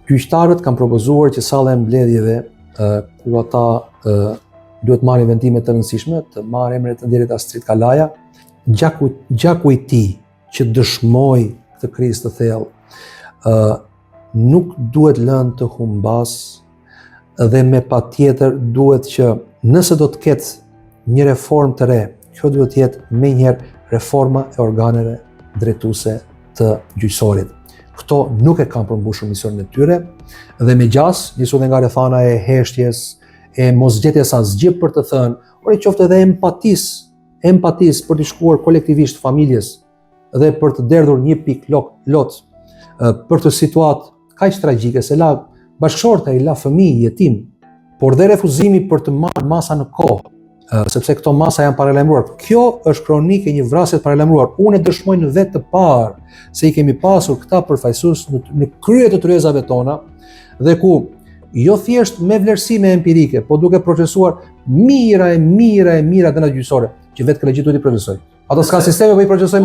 Gjyqtarët kanë propozuar që salla e mbledhjeve ku ata duhet marrin vendime të rëndësishme, të marrë emrin e të nderit Astrid Kalaja, gjaku i tij që dëshmoi këtë krizë të thellë, nuk duhet lënë të humbas dhe me patjetër duhet që nëse do të ketë një reformë të re, kjo duhet të jetë menjëherë reforma e organeve drejtuese të gjyqësorit. Këto nuk e kanë përmbushur misionin e tyre dhe me gjas, nisu dhe nga rrethana e heshtjes, e mosgjetjes asgjë për të thënë, por i qoftë edhe empatis për të shkuar kolektivisht familjes dhe për të derdhur një pikë lot për të situatë kaq tragjike se la bashkëshorta i la fëmijë jetim, por dhe refuzimi për të marrë masa në kohë, sepse këto masa janë paralajmëruar. Kjo është kronikë e një vrasje të paralajmëruar. Unë e dëshmoj në vetë të parë se i kemi pasur këta përfaqësues në krye të tryezave tona dhe ku jo thjesht me vlerësime empirike, po duke procesuar mira dhe në gjyqësore, që vetë kolegji duhet i procesojë. Ata s'ka sisteme po i procesojnë